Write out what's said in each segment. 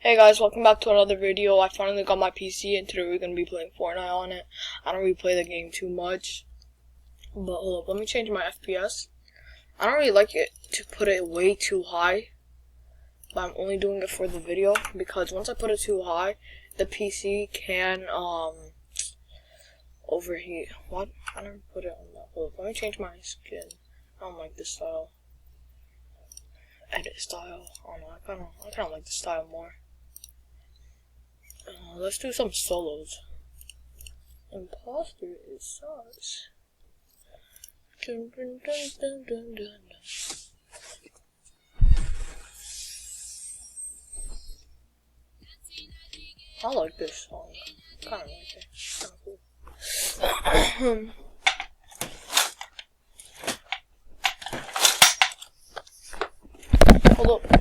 Hey guys, welcome back to another video. I finally got my PC and today we're going to be playing Fortnite on it. I don't really play the game too much. But hold up, let me change my FPS. I don't really like it to put it way too high. But I'm only doing it for the video because once I put it too high, the PC can overheat. What? I never put it on that. Hold up, let me change my skin. I don't like this style. Edit style. I don't know, I kinda like this style more. Let's do some solos. Imposter is sus. Dun, dun, dun, dun, dun, dun. I like this song. Kinda like it. Kinda cool. Hold up.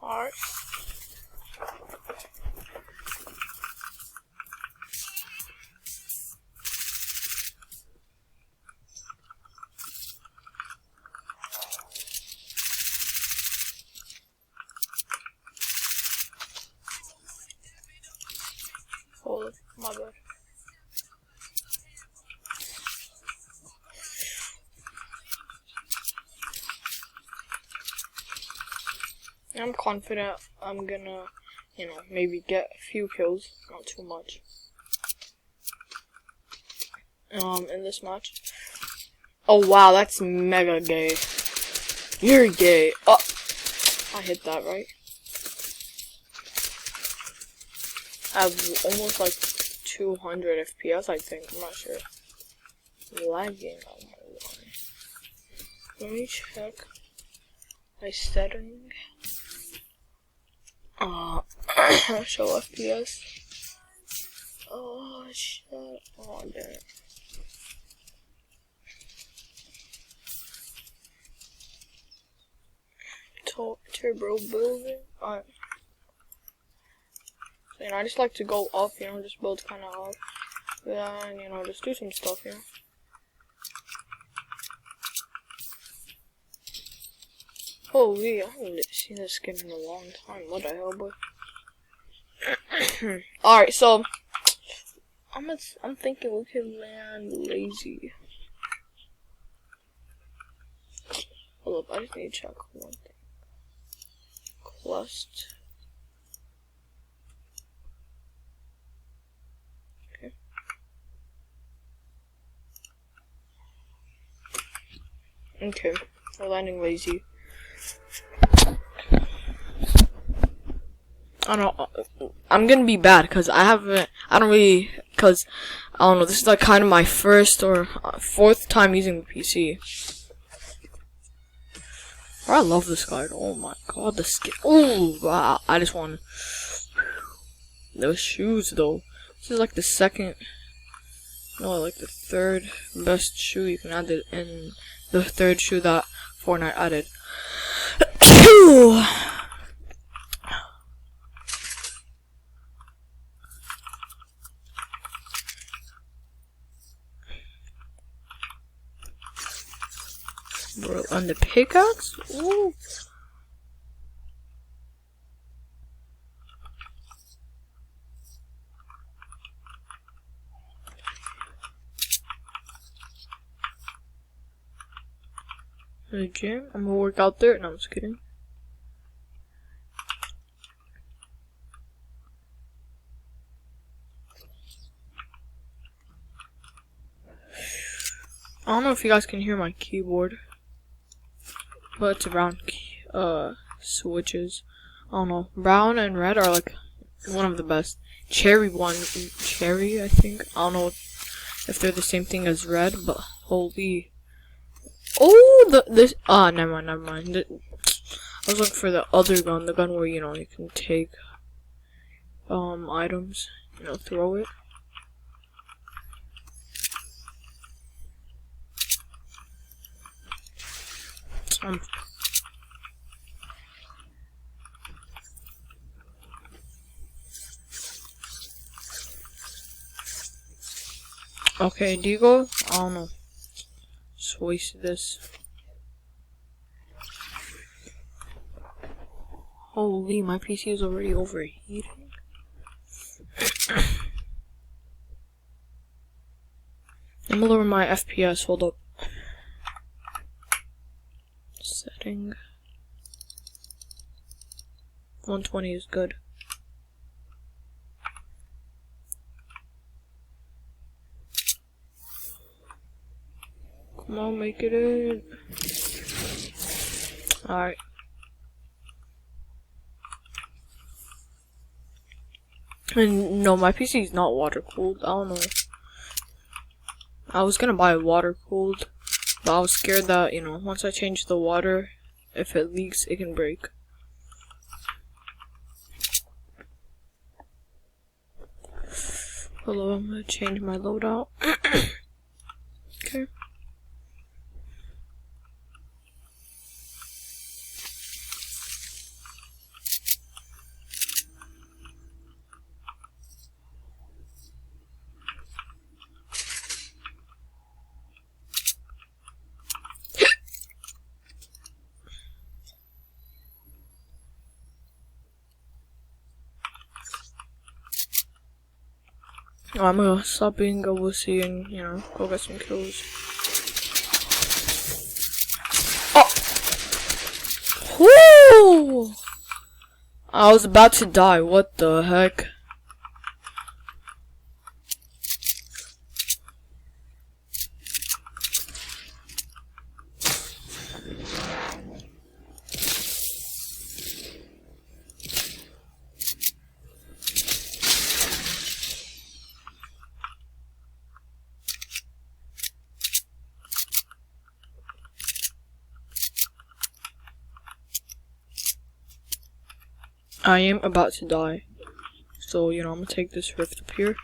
Alright. Hold up, my bad. I'm confident I'm gonna, maybe get a few kills, not too much. In this match. Oh wow, that's mega gay. You're gay. Oh, I hit that right. I have almost like 200 FPS, I think. I'm not sure. Lagging on my line. Let me check my setting. Show FPS. Oh shit. Oh damn it. Turbo building. Alright. So, I just like to go up, just build kinda up. Yeah, and just do some stuff, Holy, I haven't seen this skin in a long time. What the hell, boy? Alright, so I'm thinking we can land lazy. Hold up, I just need to check one thing. Quest. Okay. Okay, we're landing lazy. I don't know, I'm gonna be bad because I don't know, this is like kind of my first or fourth time using the PC. I love this card. Oh my god, the skin. Oh wow, I just want those shoes though. This is like the second, no, like the third best shoe you can add in the third shoe that Fortnite added. Bro, on the pickaxe? Ooh. The gym? I'm gonna work out there. No, I'm just kidding. I don't know if you guys can hear my keyboard, but it's around switches. I don't know. Brown and red are like one of the best. Cherry, I think. I don't know if they're the same thing as red, but holy. Oh, never mind. I was looking for the other gun, the gun where, you can take, items, throw it. Okay, do you go? I don't know. Just wasted this. Holy, my PC is already overheating. I'm gonna lower my FPS, hold up. Setting. 120 is good. Come on, make it in. Alright. And no, my PC is not water cooled. I don't know. I was gonna buy water cooled, but I was scared that, you know, once I change the water, if it leaks, it can break. Hello, I'm gonna change my loadout. Okay. I'm gonna stop being a wussy and, you know, go get some kills. Oh! Woo! I was about to die, what the heck? I am about to die. So, you know, I'm gonna take this rift up here.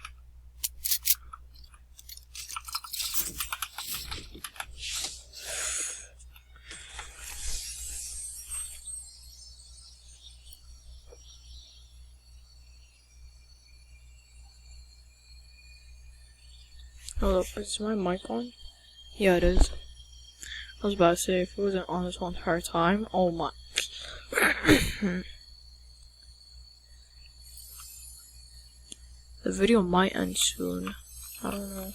Hold up, is my mic on? Yeah, it is. I was about to say, if it wasn't on this whole entire time, oh my. The video might end soon. I don't know.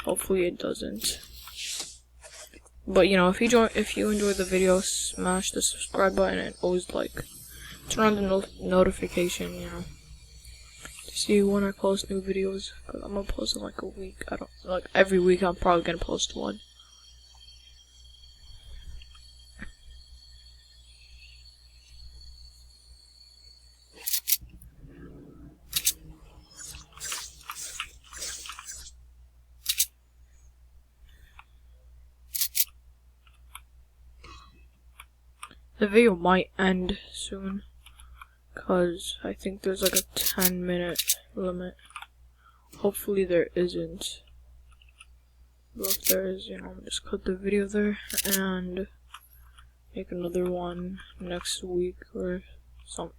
Hopefully it doesn't. But you know, if you enjoyed the video, smash the subscribe button and always like turn on the notification, you know, to see when I post new videos. Cause I'm gonna post in like a week. I don't like every week. I'm probably gonna post one. The video might end soon, cause I think there's like a 10-minute limit. Hopefully there isn't. But if there is, you know, I'm just cut the video there and make another one next week or something.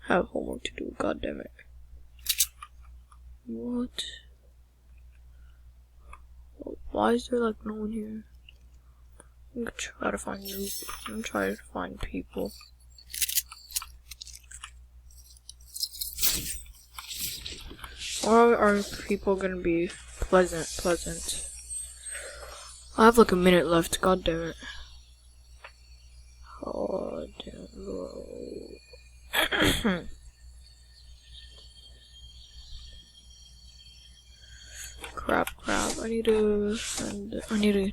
Have homework to do, god damn it. What? Why is there like no one here? I'm gonna try to find I'm trying to find people. Or are people gonna be pleasant? I have like a minute left, god damn it. Oh damn it. Crap. I need to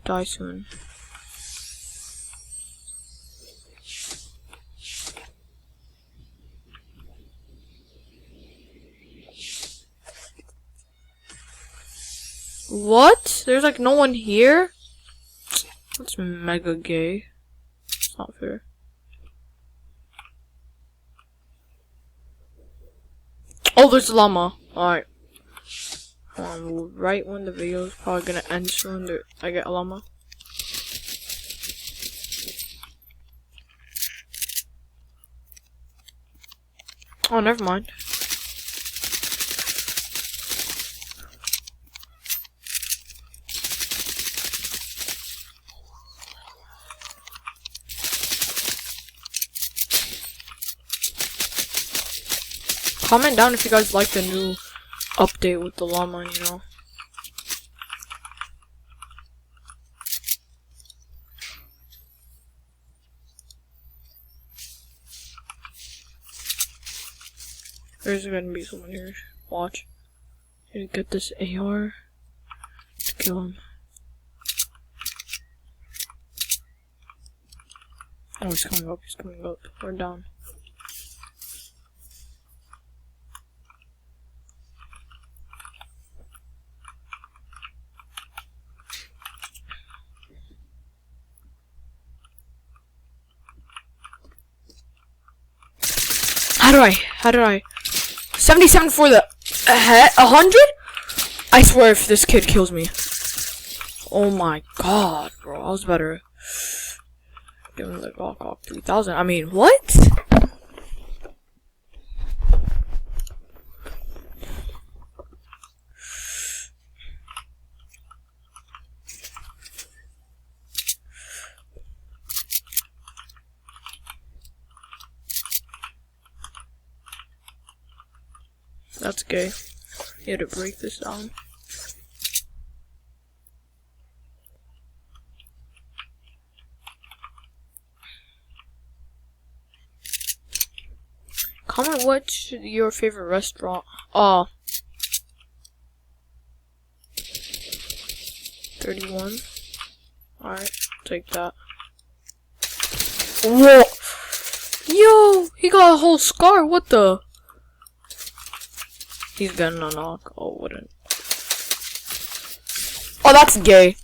die soon. What? There's like no one here? That's mega gay. It's not fair. Oh, there's a llama. Alright. Right when the video is probably gonna end soon, I get a llama. Oh, never mind. Comment down if you guys like the new update with the llama, you know. There's gonna be someone here. Watch. Gonna get this AR to kill him. Oh, he's coming up. He's coming up. We're down. How do I? 77 for the head? 100? I swear if this kid kills me. Oh my god, bro. I was better. Give him the Glock 3000. I mean, what? That's gay. You had to break this down. Comment what's your favorite restaurant. 31. Alright, take that. Whoa! Yo! He got a whole scar, what the? He's getting a knock. Oh, wouldn't. Oh, that's gay.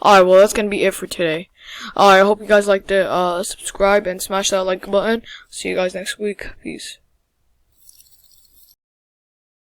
Alright, well, that's gonna be it for today. Alright, I hope you guys liked it. Subscribe and smash that like button. See you guys next week. Peace.